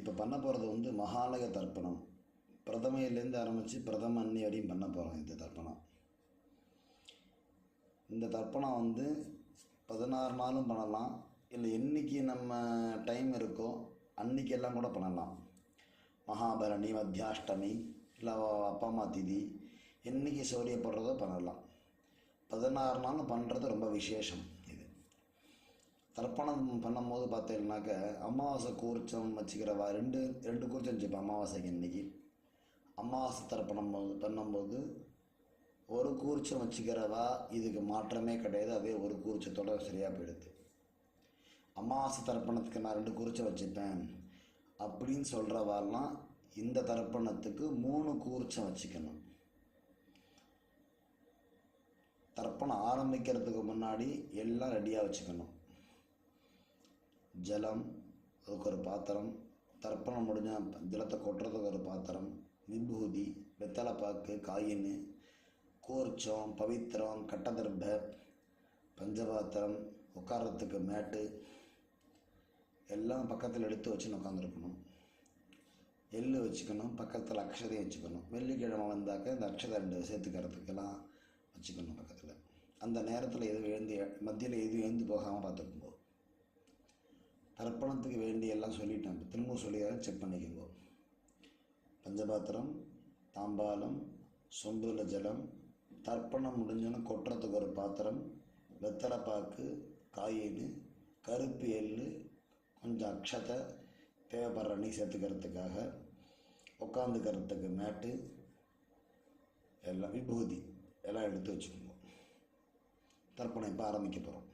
இப்போ பண்ண போகிறது வந்து மகாலய தர்ப்பணம். பிரதமையிலேருந்து ஆரம்பித்து பிரதம அன்னி வரையும் பண்ண போகிறோம். இந்த தர்ப்பணம் வந்து 16 நாளும் பண்ணலாம், இல்லை என்றைக்கு நம்ம டைம் இருக்கோ அன்றைக்கெல்லாம் கூட பண்ணலாம். மகாபரணி, மத்தியாஷ்டமி, இல்லை அப்பா அம்மா திதி, என்றைக்கு சௌரியப்படுறதோ பண்ணலாம். 16 நாளும் பண்ணுறது ரொம்ப விசேஷம். இது தர்ப்பணம் பண்ணும்போது பார்த்தீங்கன்னாக்க அமாவாசை கூர்ச்சம் வச்சுக்கிறவா ரெண்டு கூர்ச்சம் வச்சுப்பேன். அமாவாசைக்கு இன்றைக்கி அமாவாசை தர்ப்பணம் பண்ணும்போது ஒரு கூர்ச்சம் வச்சுக்கிறவா இதுக்கு மாற்றமே கிடையாது. அதே ஒரு கூர்ச்சத்தோட சரியாக போயிடுது. அமாவாசை தர்ப்பணத்துக்கு நான் 2 கூர்ச்சம் வச்சுப்பேன் அப்படின்னு சொல்கிறவாலாம் இந்த தர்ப்பணத்துக்கு 3 கூர்ச்சம் வச்சுக்கணும். தர்ப்பணம் ஆரம்பிக்கிறதுக்கு முன்னாடி எல்லாம் ரெடியாக வச்சுக்கணும். ஜலம், அதுக்கு ஒரு பாத்திரம், தர்ப்பணம் முடிஞ்சால் ஜலத்தை கொட்டுறதுக்கு ஒரு பாத்திரம், விபூதி, வெத்தலைப்பாக்கு, காயின், கூர்ச்சம், பவித்திரம், கட்டதர்ப, பஞ்சபாத்திரம், உட்காரத்துக்கு மேட்டு எல்லாம் பக்கத்தில் எடுத்து வச்சுன்னு உட்காந்துருக்கணும். எள்ளு வச்சுக்கணும், பக்கத்தில் அக்ஷதையும் வச்சுக்கணும். வெள்ளிக்கிழமை வந்தாக்க இந்த அக்ஷதை 2 சேர்த்துக்கிறதுக்கெல்லாம் வச்சுக்கணும் பக்கத்தில். அந்த நேரத்தில் மத்தியில் எதுவும் எழுந்து போகாமல் பார்த்துக்கும்போ. தர்ப்பணத்துக்கு வேண்டியெல்லாம் சொல்லிட்டேன். இப்போ திரும்ப சொல்லிடுறேன், செக் பண்ணிக்கோங்க. பஞ்சபாத்திரம், தாம்பாலம், சொம்புல ஜலம், தர்ப்பணம் முடிஞ்சோன்னு கொட்டுறதுக்கு ஒரு பாத்திரம், வெத்தலைப்பாக்கு, காயின், கருப்பு எள்ளு, கொஞ்சம் அக்ஷதை, தேவைப்படுற நீ சேர்த்துக்கிறதுக்காக, உட்காந்துக்கிறதுக்கு மேட்டு, எல்லாம் விபூதி எல்லாம் எடுத்து வச்சுக்கோங்க. தர்ப்பணம் இப்போ ஆரம்பிக்க போகிறோம்.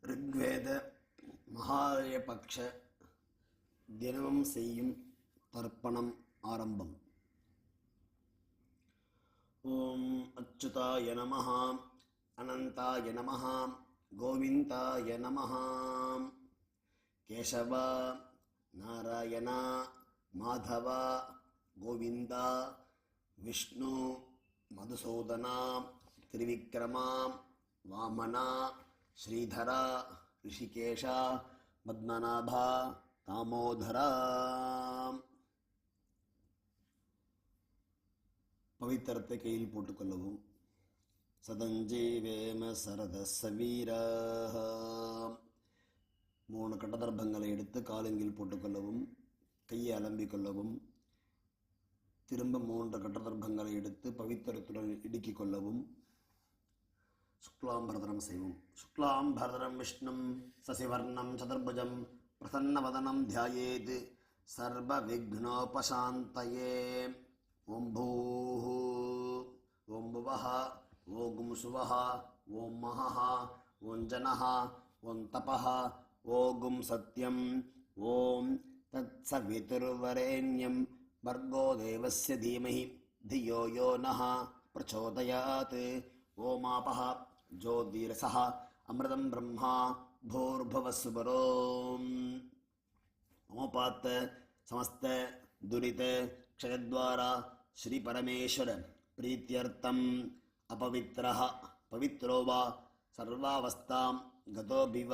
ரிக்வேத மகாலய பக்ஷ தினமும் செய்யும் தர்ப்பணம் ஆரம்பம். ஓம் அச்சுதாய நமஹ, அனந்தாய நமஹ, கோவிந்தாய நமஹ. கேசவ, நாராயண, மாதவ, கோவிந்தா, விஷ்ணு, மதுசூதனா, திரிவிக்ரமா, வாமனா, ஸ்ரீதரா, ரிஷிகேஷா, பத்மநாபா, தாமோதரா. பவித்திரத்தை கையில் போட்டுக்கொள்ளவும். சதஞ்சீவேம சரதசவீரா. 3 கட்டதர்பங்களை எடுத்து காலங்கில் போட்டுக்கொள்ளவும், கையை அலம்பிக்கொள்ளவும். திரும்ப 3 கட்டதர்பங்களை எடுத்து பவித்திரத்துடன் இடுக்கிக் கொள்ளவும். சுக்லாம்பரதனம் செய்வோம். சுக்லாம்பரதனம் விஷ்ணும் சசிவர்ணம் சதுர்புஜம் பிரசன்னவதனம் தியாயேத் சர்வ விக்னோபசாந்தயே. ஓம் பூः, ஓம் புவः, ஓம் சுவः, ஓம் மஹः, ஓம் ஜனः, ஓம் தபः, ஓம் சத்யம், ஓம் தத்சவிதுர்வரேண்யம் भर्गो देवस्य धीमहि धियो यो नः प्रचोदयात्. ओमापः ज्योतिरसः अमृतं ब्रह्मा भूर्भुवस्सुवरोम्. ओपात् समस्त दुरित क्षयद्वारा श्री परमेश्वर प्रीत्यर्थम अपवित्रः पवित्रो वा सर्वावस्थां गतोऽभिव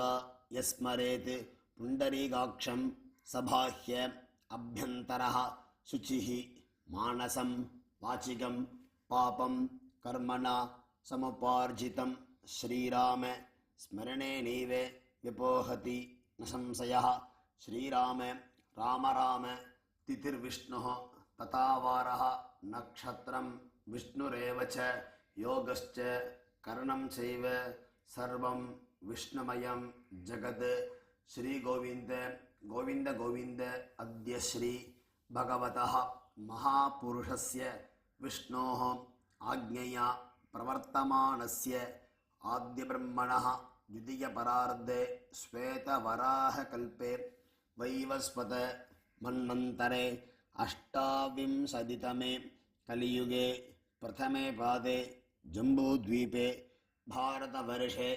यस्मरेत् पुण्डरीकाक्षं सबाह्य अभ्यन्तरः शुचिः मानसं वाचिकं पापं कर्मणा समुपार्जितं श्रीराम स्मरणेनैव व्यपोहति न संशयः. श्रीराम राम राम तिथिर्विष्णुः तथा वारः नक्षत्रं विष्णुरेव च योगश्च करणं चैव सर्वं विष्णुमयं जगत्. श्री गोविंद गोविंद गोविंद अद्य श्री भगवतः महापुरुषस्य विष्णोः आज्ञया प्रवर्तमानस्य आद्यब्रह्मणः द्वितीयपरार्धे श्वेतवराहकल्पे वैवस्वत मन्वन्तरे अष्टाविंशतितमे कलियुगे प्रथमे पादे जम्बूद्वीपे भारतवर्षे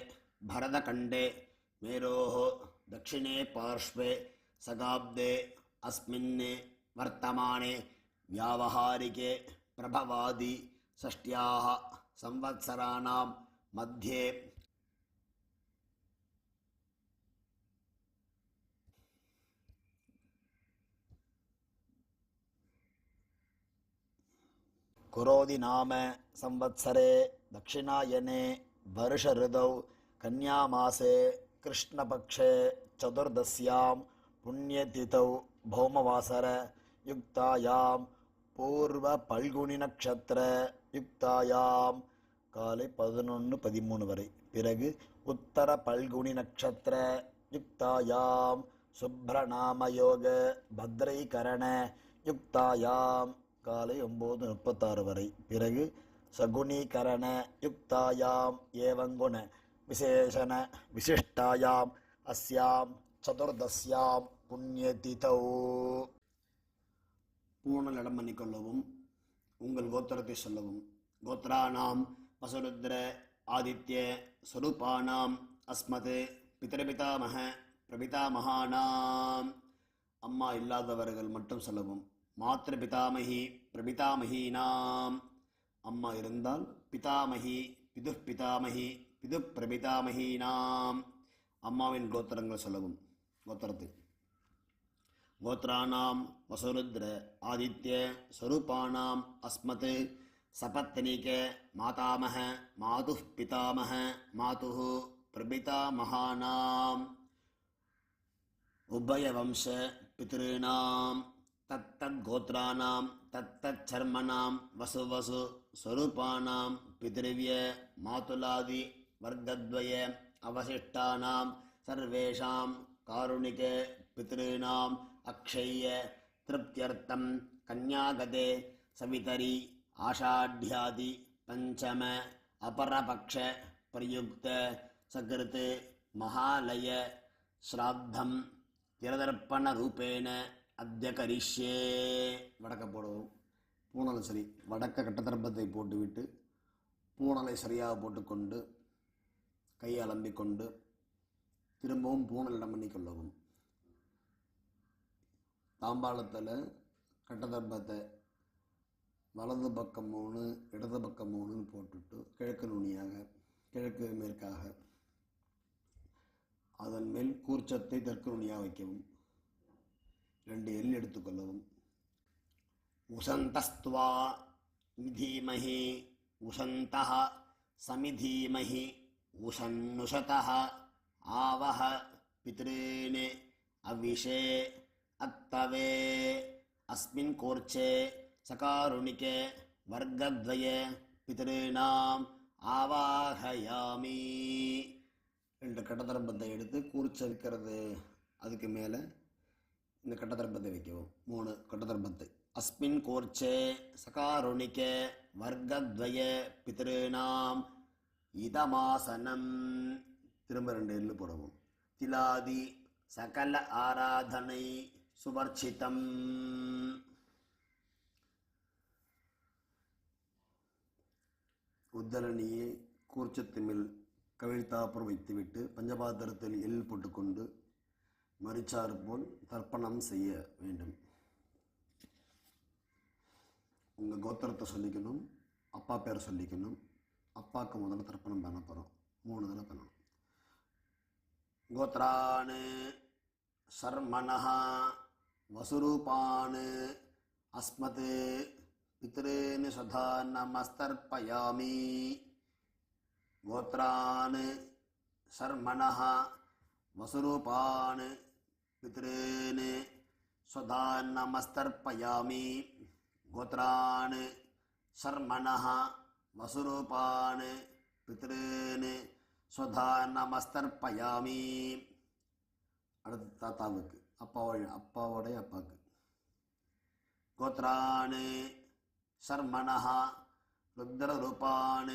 भरतखण्डे मेरोः दक्षिणे पार्श्वे सगाब्दे अस्मिन् वर्तमाने व्यावहारिके प्रभवादि षष्ट्याः संवत्सराणां मध्ये குரோதி நாம சம்வத்சரே தட்சிணாயனே வருஷ ரிதௌ கன்யாமாசே கிருஷ்ணபக்ஷே சதுர்தஸ்யாம் புண்ணியதிதௌ பௌமவாசர யுக்தாயாம் பூர்வ பல்குனி நக்ஷத்திர யுக்தாயாம் காலை 11:13 வரை. பிறகு உத்தர பல்குனி நக்ஷத்திர யுக்தாயாம் சுப்ரநாமயோக பத்ரைகரண யுக்தாயாம் காலை 9:36 வரை. பிறகு சகுனீகரண யுக்தாயாம் ஏவங்குண விசேஷண விசிஷ்டாயாம் அஸ்யாம் சதுர்தஸ்யாம் புண்ணியதிதௌ. பூணல் இடம் பண்ணிக்கொள்ளவும், உங்கள் கோத்திரத்தை சொல்லவும். கோத்ராணாம் வசுருத்ர ஆதித்ய ஸ்வரூபானாம் அஸ்மத் பிதரபிதாமக பிரபிதாமகானாம். அம்மா இல்லாதவர்கள் மட்டும் சொல்லவும். மாத்திரு பிதாமகி பிரபிதாமகீனாம். அம்மா இருந்தால் பிதாமகி பிது பிதாமகி பிது பிரபிதாமகீனாம். அம்மாவின் கோத்திரங்கள் சொல்லவும். கோத்திரத்தை கோத்ராணாம் வசுருத்ர ஆதித்ய ஸ்வரூபானாம் அஸ்மத் சபத்னிக மாதாமக மாது பிதாமக மாது பிரபிதாமகானாம் உபயவம்ச பித்ருணாம் தத்தத்கோத்ராணாம் தத்தச்சர்மணாம் வசு வசு ஸ்வரூபானாம் பித்ருவ்ய மாதுலாதி வர்க்கத்வய அவசிஷ்டானாம் சர்வேஷாம் காருணிக பித்ருணாம் அக்ஷய்ய திருப்தியர்த்தம் கன்யாகதே சவிதரி ஆஷாಢ்யாதி பஞ்சம அபரபக்ஷ பிரயுக்த சகிருத் மகாலய ஸ்ராத்தம் திரதர்ப்பண ரூபேண அத்ய கரிஷ்யே. வடக்க போடுவோம். பூணலை சரி வடக்க கட்டத்தரப்பத்தை போட்டுவிட்டு பூணலை சரியாக போட்டுக்கொண்டு கையை அலம்பிக்கொண்டு திரும்பவும் பூணல் இடம் பண்ணி கொள்ளவும். தாம்பாளத்தில் கட்டதர்ப்பத்தை வலது பக்கம் 3 இடது பக்கம் 3 போட்டுட்டு கிழக்கு நுனியாக கிழக்கு மேற்காக அதன் மேல் கூர்ச்சத்தை தெற்கு நுனியாக வைக்கவும். 2 எல் எடுத்துக்கொள்ளவும். உசந்தஸ்துவா மிதீமஹி உசந்தஹ சமிதீமஹி உசன்னுஷதஹ ஆவஹ பித்ருன் அவிஷே அத்தவே அஸ்மின் கோர்ச்சே சகாருணிகே வர்க்கத்வய பித்ருணாம் ஆவாஹயாமி. 2 கட்டதர்ப்பத்தை எடுத்து கூர்ச்ச வைக்கிறது அதுக்கு மேலே இந்த கட்டதர்ப்பத்தை வைக்கவும். 3 கட்டதர்ப்பத்தை அஸ்மின் கோர்ச்சே சகாருணிகே வர்க்கத்வய பித்ருணாம் இதமாசனம். திரும்ப 2 எள்ளு போடவும். திலாதி சகல ஆராதனை சுவர்ச்சிதம். உத்தரணியை கூர்ச்சத்து மேல் கவிழ்த்தாப்புறம் வைத்துவிட்டு பஞ்சபாத்திரத்தில் எள் போட்டுக்கொண்டு மரிச்சாறு போல் தர்ப்பணம் செய்ய வேண்டும். உங்கள் கோத்திரத்தை சொல்லிக்கணும், அப்பா பேரை சொல்லிக்கணும். அப்பாவுக்கு முதல்ல தர்ப்பணம் பண்ண போகிறோம். 3 தடவை பண்ணணும். கோத்ரான் சர்மணஹ வசுரூபான் அஸ்மத் பித்ருன் சதா நமஸ்தர்ப்பயாமி. கோத்ரான் சர்மணஹ வசுரூபான் பித்ருன் சதா நமஸ்தர்ப்பயாமி. கோத்ரான் சர்மணஹ வசுரூபான் பித்ருன் ஸ்வதா நமஸ்தர்ப்பயாமி. அடுத்து தாத்தாவுக்கு அப்பாவோடைய அப்பாவுக்கு. கோத்ரான் சர்மணஹ ருத்ரரூபான்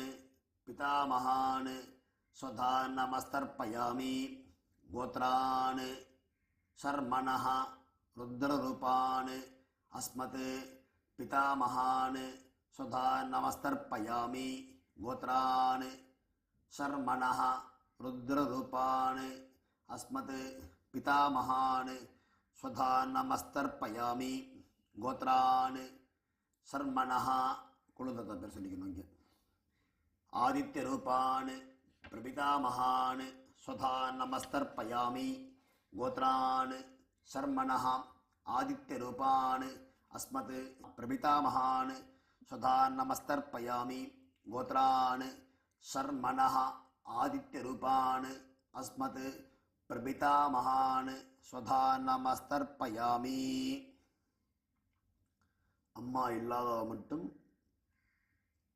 பிதாமகான் ஸ்வதா நமஸ்தர்ப்பயாமி. கோத்ரான் சர்மணஹ ருத்ரரூபான் அஸ்மத் பிதாமகான் ஸ்வதா நமஸ்தர்ப்பயாமி. கோத்ரான் சர்மணஹ ருத்ரரூபான் அஸ்மத் பிதாமகான் ஸ்வதா நமஸ்தர்ப்பயாமி. கோத்ரான் சர்மணஹ குலதத்தை பேர் சொல்லிக்கணும். இங்கே ஆதித்ய ரூபான் பிரபிதாமகான் ஸ்வதா நமஸ்தர்ப்பயாமி. கோத்ரான் சர்மணஹ ஆதித்ய ரூபான் அஸ்மத் பிரபிதாமகான் सदा नमस्तर्पयामि गोत्रान् शर्मणः आदित्यरूपान् अस्मत् प्रपितामहान् स्वधा நமஸ்தர்ப்பயாமி. அம்மா இல்லாதவ மட்டும்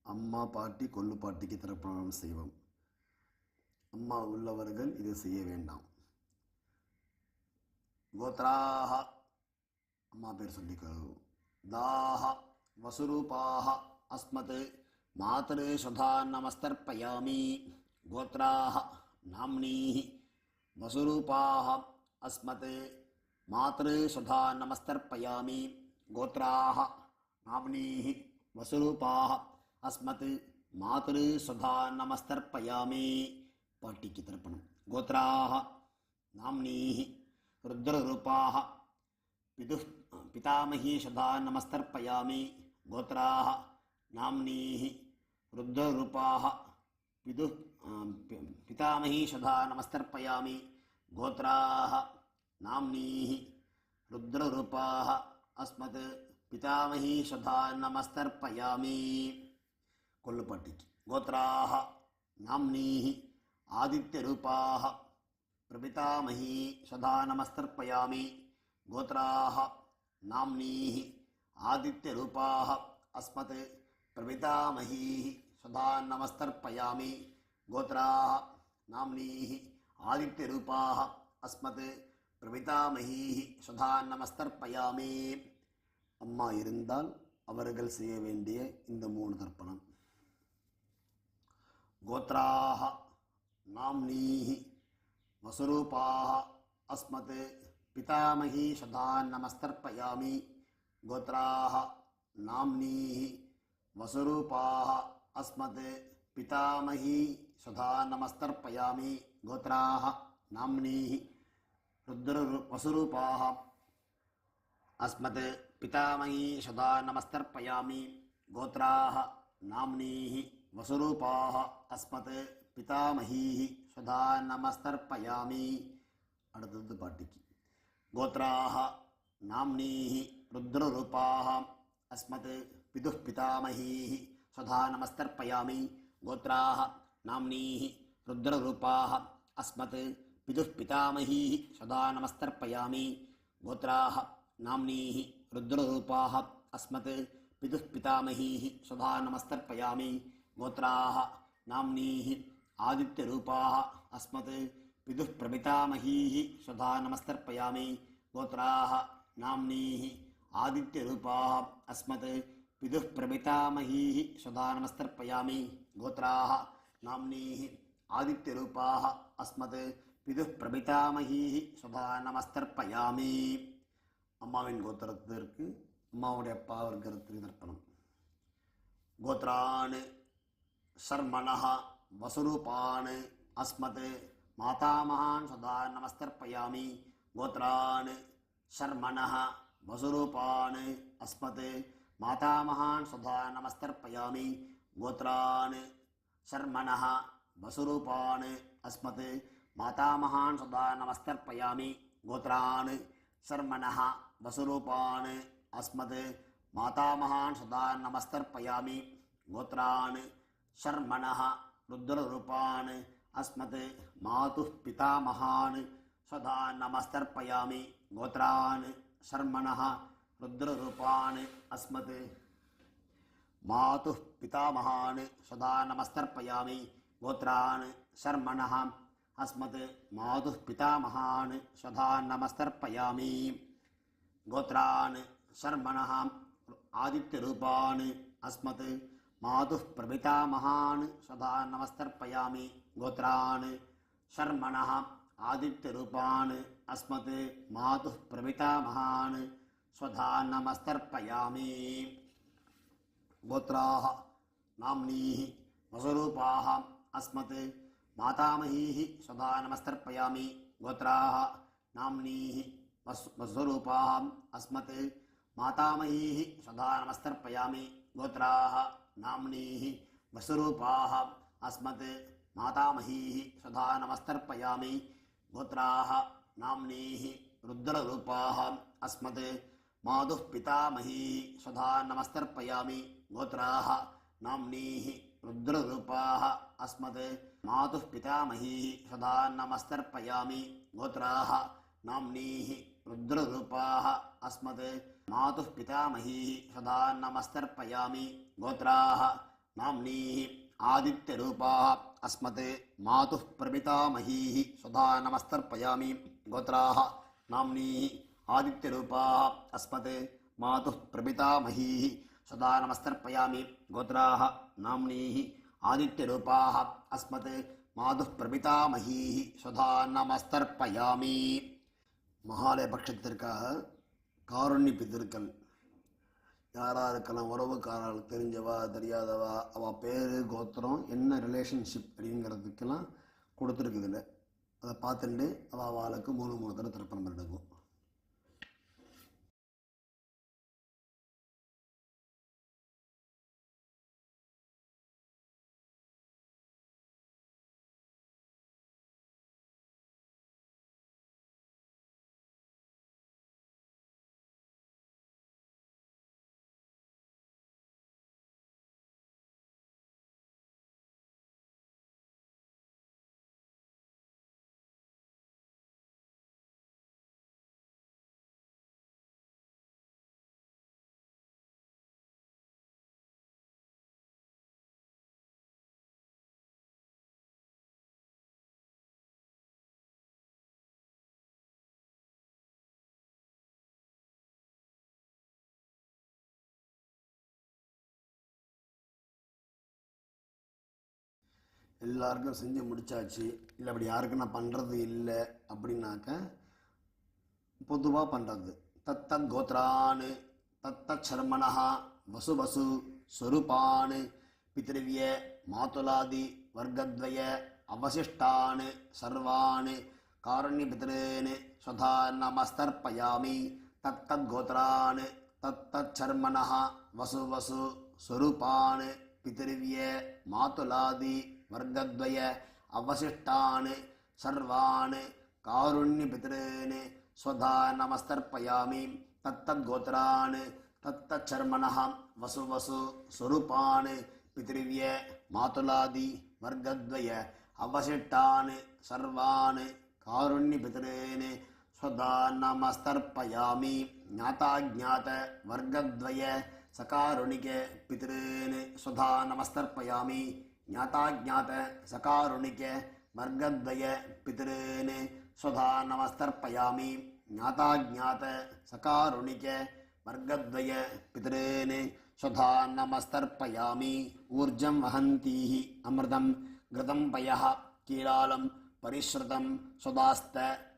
அம்மா பாட்டி கொள்ளு பாட்டிக்கு தர்ப்பணம் செய்வோம். அம்மா உள்ளவர்கள் இதை செய்ய வேண்டாம். கோத்ராஹ அம்மா பேர் சொல்லிக்கிறோம். தாஹ வசுரூபாஹ அஸ்மத் மாத்ரு சுதா நமஸ்தர்ப்பயாமி. கோத்ராஹ நாம்னீஹ வசுரூபாஹ அஸ்மத் மாத்ரு சுதா நமஸ்தர்ப்பயாமி. கோத்ராஹ நாம்னீஹ வசுரூபாஹ அஸ்மத் மாத்ரு சுதா நமஸ்தர்ப்பயாமி. பாட்டிக்கு தர்ப்பணம். கோத்ராஹ நாம்னீஹ ருத்ரரூபாஹ பிதாமஹி சதா நமஸ்தர்ப்பயாமி. கோத்ராஹ நாம்னீஹ ருத்ரரூபாஹ பிதாமஹி சதா நமஸ்தர்ப்பயாமி. கோத்ராஹ நாம்னீஹ ருத்ரரூபாஹ அஸ்மத் பிதாமஹி சதா நமஸ்தர்ப்பயாமி. கொல்லுப்பாட்டிக்கு. கோத்ராஹ நாம்னீஹ ஆதித்யரூபாஹ பிரபிதாமஹி சதா நமஸ்தர்ப்பயாமி. கோத்ராஹ நாம்னீஹ ஆதித்யரூபாஹ அஸ்மத் பிரபிதாமஹி சதா நமஸ்தர்ப்பயாமி. கோத்ராஹ நாம்னீஹ ஆதித்யரூபாஹ அஸ்மத் பிரபிதாமஹி சதா நமஸ்தர்ப்பயாமி. அம்மா இருந்தால் அவர்கள் செய்ய வேண்டிய இந்த 3 தர்ப்பணம். கோத்ராஹ நாம்னீஹ வசுரூபாஹ அஸ்மத் பிதாமஹி சதா நமஸ்தர்ப்பயாமி. கோத்ராஹ நாம்னீஹ வசுரூபாஹ அஸ்மத் பிதாமஹி சதா நமஸ்தர்ப்பயாமி. கோத்ராஹ நாம்னீஹ வசுரூபாஹ அஸ்மத் பிதாமஹி சதா நமஸ்தர்ப்பயாமி. கோத்ராஹ நாம்னீஹ வசுரூபாஹ அஸ்மத் பிதாமஹி சதா நமஸ்தர்ப்பயாமி. அடுத்தது பாட்டிக்கு. கோத்ராஹ நாம்னீஹ ருத்ரரூபாஹ அஸ்மத் பிதாமஹி சதா நமஸ்தர்ப்பயாமி. கோத்ராஹ நாம்னீஹ ருத்ரரூபாஹ அஸ்மத் பிதாமஹி சதா நமஸ்தர்ப்பயாமி. கோத்ராஹ நாம்னீஹ ருத்ரரூபாஹ அஸ்மத் பிதாமஹி சதா நமஸ்தர்ப்பயாமி. கோத்ராஹ நாம்னீஹ ஆதித்யரூபாஹ அஸ்மத் பிரபிதாமஹி சதா நமஸ்தர்ப்பயாமி. கோத்ராஹ நாம்னீஹ ஆதித்யரூபாஹ அஸ்மத் பிரபிதாமஹி சதா நமஸ்தர்ப்பயாமி. கோத்ராஹ நாம்னீஹ ஆதித்யரூபாஹ அஸ்மத் பிரபிதாமஹி சதா நமஸ்தர்ப்பயாமி. அம்மாவின் கோத்திரத்திற்கு அம்மாவுடைய அப்பா வர்க்கத்திற்கு தர்ப்பணம். கோத்ரான் சர்மணः வசுரூபான் அஸ்மத் மாதாமகான் சதா நமஸ்தர்ப்பயாமி. கோத்ரான் சர்மணः வசுரூபான் அஸ்மத் மாதாமகான் சதா நமஸ்தர்ப்பயாமி. கோத்ரான் சர்மணः வசுரூபான் அஸ்மத் மாதாமகான் சதா நமஸ்தர்ப்பயாமி. கோத்ரான் சர்மணः வசுரூபான் அஸ்மத் மாதாமகான் சதா நமஸ்தர்ப்பயாமி. கோத்ரான் சர்மணः ருத்ரரூபான் அஸ்மத் மாதுः பிதாமகான் சதா நமஸ்தர்ப்பயாமி. கோத்ரான் சர்மணः ருத்ரரூபான் அஸ்மத் மாதுः பிதாமகான் சதா நமஸ்தர்ப்பயாமி. கோத்ரான் சர்மணः அஸ்மத் மாதுः பிதாமகான் சதா நமஸ்தர்ப்பயாமி. கோத்ரான் சர்மணः ஆதித்யரூபான் அஸ்மத் மாதுः பிரபிதாமகான் சதா நமஸ்தர்ப்பயாமி. கோத்ரான் சர்மணः ஆதித்யரூபான் அஸ்மத் மாதுः பிரபிதாமகான் ஸ்வதா நமஸ்தர்ப்பயாமி. கோத்ராஹ நாம்னீஹ வசுரூபாஹ அஸ்மத் மாதாமஹீஹ சதா நமஸ்தர்ப்பயாமி. கோத்ராஹ நாம்னீஹ வசுரூபாஹ அஸ்மத் மாதாமஹீஹ சதா நமஸ்தர்ப்பயாமி. கோத்ராஹ நாம்னீஹ வசுரூபாஹ அஸ்மத் மாதாமஹீஹ சதா நமஸ்தர்ப்பயாமி. கோத்ராஹ நாம்னீஹ ருத்ரரூபாஹ அஸ்மத் மாதுः பிதாமஹீஹ சதா நமஸ்தர்ப்பயாமி. गोत्राः नाम्नीः रुद्ररूपाः अस्मत् मातुः पितामहीः सदा नमस्तर्पयामि गोत्राः नाम्नीः रुद्ररूपाः अस्मत् मातुः पितामहीः सदा नमस्तर्पयामि गोत्राः नाम्नीः आदित्यरूपाः अस्मत् मातुः प्रपितामहीः सदा नमस्तर्पयामि गोत्राः नाम्नीः आदित्यरूपाः अस्मत् मातुः प्रपितामहीः सदा नमस्तर्पयामि गोत्राः नाम्नीः आदित्यरूपाः अस्मत् मातुः प्रपितामहीः सदा नमस्तर्पयामि மகாலய பட்சத்திற்காக காருண்ய பித்திருக்கள் யாராக இருக்கலாம், உறவுக்காரர்கள், தெரிஞ்சவா தெரியாதவா, அவள் பேர் கோத்திரம் என்ன ரிலேஷன்ஷிப் அப்படிங்கிறதுக்கெல்லாம் கொடுத்துருக்குதுல்ல, அதை பார்த்துட்டு அவளுக்கு 3 தடவை தர்ப்பணம் பண்ணிடுவோம். எல்லாருக்கும் செஞ்சு முடிச்சாச்சு, இல்லை அப்படி யாருக்கும் நான் பண்ணுறது இல்லை அப்படின்னாக்க பொதுவாக பண்ணுறது தத்தத் கோத்ரான் தத்தத் சர்மணா வசு வசு ஸ்வரூபான் பித்ருவிய மாதுலாதி வர்க்கத்வய அவசிஷ்டான் சர்வான் காருண்ய பித்ரேன் ஸ்வதா நமஸ்தர்ப்பயாமி தத்தத் கோத்ரான் தத்தத் சர்மணா வசு வசு ஸ்வரூபான் பித்ருவிய மாதுலாதி वर्गद्वय अवशिष्टान् सर्वान् कारुण्यपितॄन् स्वधा नमस्तर्पयामि तत्तद्गोत्रान् तत्तच्छर्मणः वसु वसु स्वरूपान् पितृव्य मातुलादि वर्गद्वय अवशिष्टान् सर्वान् कारुण्यपितॄन् स्वधा नमस्तर्पयामि ज्ञाताज्ञात वर्गद्वय सकारुणिक पितॄन् स्वधा नमस्तर्पयामि ज्ञाताज्ञात सकारुणिक वर्गद्वय पितॄन् स्वधा नमस्तर्पयामि ज्ञाताज्ञात सकारुणिक वर्गद्वय पितॄन् स्वधा नमस्तर्पयामि ऊर्जं वहन्तीः अमृतं घृतं पयः कीलालं परिश्रुतं स्वदास्त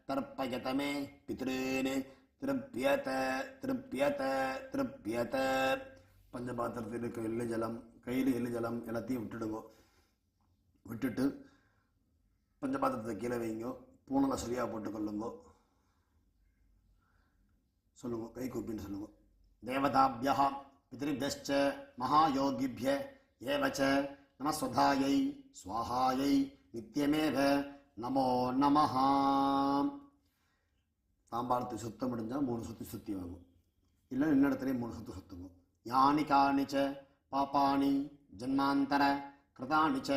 तर्पयत मे पितॄन् तृप्यत तृप्यत तृप्यत பஞ்சபாத்திரத்தில் இருக்க எள்ளு ஜலம், கையில் எள்ளு ஜலம் எல்லாத்தையும் விட்டுடுங்கோ. விட்டுட்டு பஞ்சபாத்திரத்தை கீழே வைங்கோ. பூனலை சரியாக போட்டுக்கொள்ளுங்கோ. சொல்லுங்க, கை கூப்பின்னு சொல்லுங்க. தேவதாபியா பித்ருபியश्च மகாயோகிபிய ஏவச்ச நமஸ்வதாயை ஸ்வாஹாயை நித்தியமேவ நமோ நமஹ. தாம்பாளத்தை சுத்தம் முடிஞ்சால் 3 சுற்றி சுற்றி வாங்கும், இல்லை இன்னிடத்துலேயே 3 சுற்று சுற்றுங்க. யானி காணி ச பாபானி ஜன்மாந்தர கிருதானி ச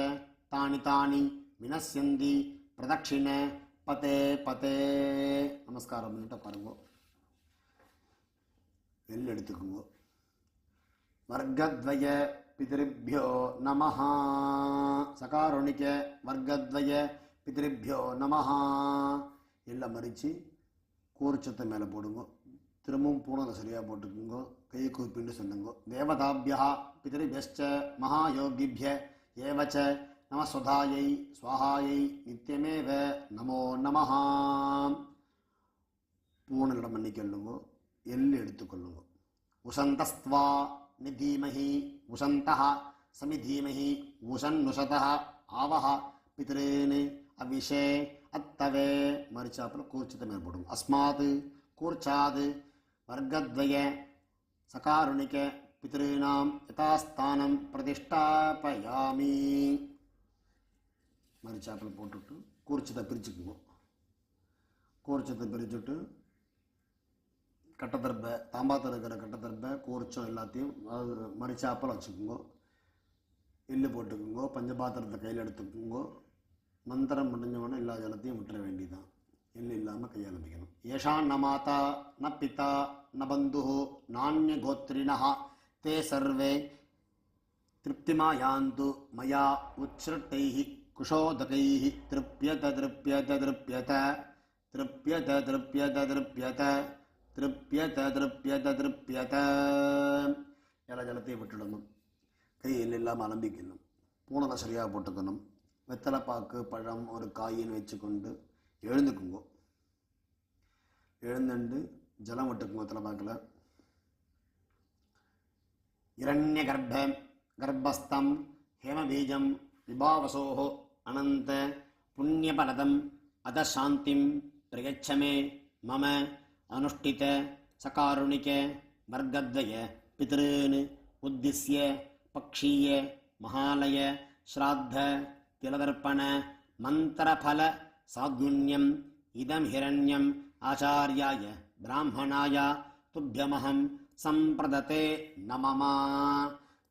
தானி தானி வினஸ்யந்தி பிரதட்சிண பதே பதே. நமஸ்காரம் பண்ணிட்டு பாருங்க. எல் எடுத்துக்குங்க. வர்க்கத்வய பிதிருபியோ நமஹ. சகாருணிக்க வர்க்கத்வய பிதிருபியோ நமஹ. எல்லாம் மறித்து கூர்ச்சத்தை மேலே போடுங்க. திரும்பவும் பூனலை சரியாக போட்டுக்குங்க. கையை கூப்பிட்டு சொல்லுங்க. தேவதாபியா பிதரிபியश्च மகாயோகிபிய ஏவச்ச நமஸ்வதாயை ஸ்வாஹாயை நித்தியமேவ நமோ நமஹ. பூனலிடம் மன்னிக்கொள்ளுங்க. எள்ளு எடுத்துக்கொள்ளுங்க. உசந்தஸ்த்வா நிதீமஹி உசந்தஹ சமிதீமஹி உசன்னுஷதஹ ஆவஹ பித்ரேன் அவிஷே அத்தவே. மறிச்சாப்பில் கூர்ச்சத்தை மேலே போடுங்க. அஸ்மாத் கூர்ச்சாத் वर्गद्वय सकारुणिक पितॄणां यथास्थानं प्रतिष्ठापयामि. மரிச்சாப்பில் போட்டுவிட்டு கூர்ச்சத்தை பிரிச்சுக்குவோம். கூர்ச்சத்தை பிரிச்சுட்டு கட்டத்தரப்பை தாம்பாத்தில் இருக்கிற கட்டத்தரப்பை கூர்ச்சம் எல்லாத்தையும் அது மறிச்சாப்பில் வச்சுக்கோங்க. எள்ளு போட்டுக்குங்கோ. பஞ்சபாத்திரத்தை கையில் எடுத்துக்குங்கோ. மந்திரம் முடிஞ்சவொடனே எல்லா ஜலத்தையும் விட்டுற வேண்டியதான். எள்ளு இல்லாமல் கையாளம்பிக்கணும். ஏஷான் ந மாதா ந பிதா ந பந்து நானிய கோத்ரிணா தே சர்வே திருப்திமாயாந்து மயா உச்ச்ருட்டைஹி குஷோதகைஹி திருப்யத திருப்யத திருப்யத திருப்யத திருப்யத திருப்யத திருப்யத திருப்யத திருப்யத. எல்லா ஜலத்தையும் விட்டுடணும். கை எள்ளு இல்லாமல் அலம்பிக்கணும். பூனலை சரியாக போட்டுக்கணும். வெத்தலை பாக்கு பழம் ஒரு காயின்னு வச்சுக்கொண்டு எழுந்துக்குங்கோ. எழுந்துண்டு ஜலம் விட்டுக்குங்க. வெத்தலை பாக்கில் இரண்ய கர்ப்பஸ்தம் ஹேமபீஜம் விபாவசோஹோ அனந்த புண்ணியபலதம் அத சாந்திம் பிரயச்சமே மம அனுஷ்டித சகாருணிக வர்க்கத்வய பித்ருன் உத்திஸ்ய பக்ஷீய மகாலய ஸ்ராத்த திலதர்ப்பண மந்திரபல சாத்யுன்யம் இதம் ஹிரண்யம் ஆச்சார்யாய பிராமணாய துப்யமஹம் சம்பிரதத்தே நமமா.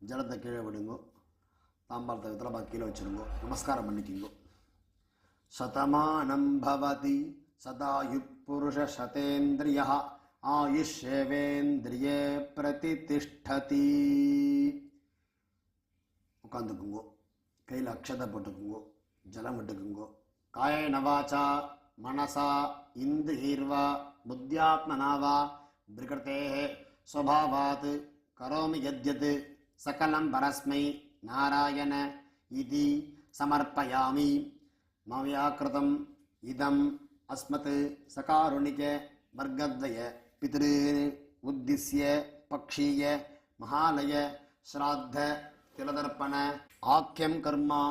ஜலத்தை கீழே விடுங்கோ. தாம்பாளத்தை வித்தலை கீழே வச்சுருங்கோ. நமஸ்காரம் பண்ணிக்கிங்கோ. சதமானம் பவதி சதாயுப் புருஷ சதேந்திரிய ஆயுஷேவேந்திரியே பிரதிதிஷ்டதி. உட்காந்துக்குங்கோ. கையில் அக்ஷதை போட்டுக்குங்கோ. ஜலம் விட்டுக்குங்கோ. காயேன வாசா மனசா இந்திரியர்வா புத்தியாத்மனாவா பிரகிருதேஹ ஸ்வபாவாத் கரோமி யத்யத் சகலம் பரஸ்மை நாராயண இதி சமர்ப்பயாமி. மவ்யாக்கிருதம் இதம் அஸ்மத் சகாருணிக வர்க்கத்வய பித்ருன் உத்திஸ்ய பக்ஷீய மகாலய ஸ்ராத்த திலதர்ப்பண ஆக்கியம் கர்மா.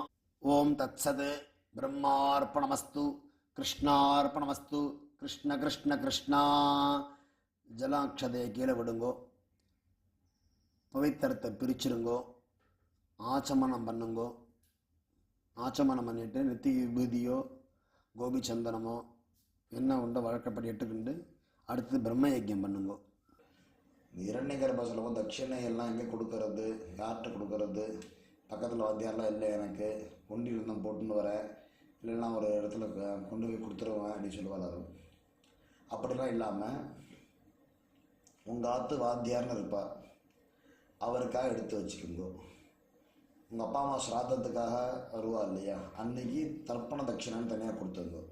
ஓம் தத்சத். பிரம்மார்ப்பணமஸ்து. கிருஷ்ணார்ப்பணமஸ்து. கிருஷ்ண கிருஷ்ண கிருஷ்ணா. ஜலாட்சதையை கீழே விடுங்கோ. பவித்திரத்தை பிரிச்சிருங்கோ. ஆச்சமனம் பண்ணுங்கோ. ஆச்சமனம் பண்ணிட்டு நெத்தி விபூதியோ கோபி சந்தனமோ என்ன உண்டோ வழக்கப்படி எட்டுக்கிண்டு அடுத்து பிரம்ம யஜ்யம் பண்ணுங்கோ. இரண்ய கர்ப்பசலம் தட்சிணை எல்லாம் எங்கே கொடுக்கறது, யார்கிட்ட கொடுக்கறது, பக்கத்தில் வாத்தியாரெலாம் இல்லை, எனக்கு கொண்டு இருந்தேன் போட்டுன்னு வரேன், இல்லைன்னா ஒரு இடத்துல கொண்டு போய் கொடுத்துருவேன் அப்படின்னு சொல்லுவாள். அப்படிலாம் இல்லாமல் உங்கள் ஆற்று வாத்தியார்னு இருப்பார், அவருக்காக எடுத்து வச்சுக்கோங்க. உங்கள் அப்பா அம்மா ஸ்ராத்தத்துக்காக வருவா இல்லையா, அன்னைக்கு தர்ப்பண தட்சிணான்னு தனியாக கொடுத்துருங்க.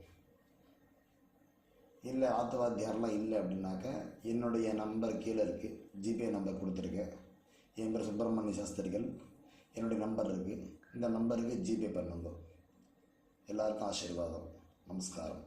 இல்லை ஆற்று வாத்தியாரெலாம் இல்லை அப்படின்னாக்க என்னுடைய நம்பர் கீழே இருக்குது, ஜிபே நம்பர் கொடுத்துருக்கேன். என் பேர் சுப்பிரமணிய சாஸ்திரிகள், என்னுடைய நம்பர் இருக்குது, இந்த நம்பருக்கு ஜிபே பண்ணுங்க. எல்லாருக்கும் ஆசீர்வாதம். நமஸ்காரம்.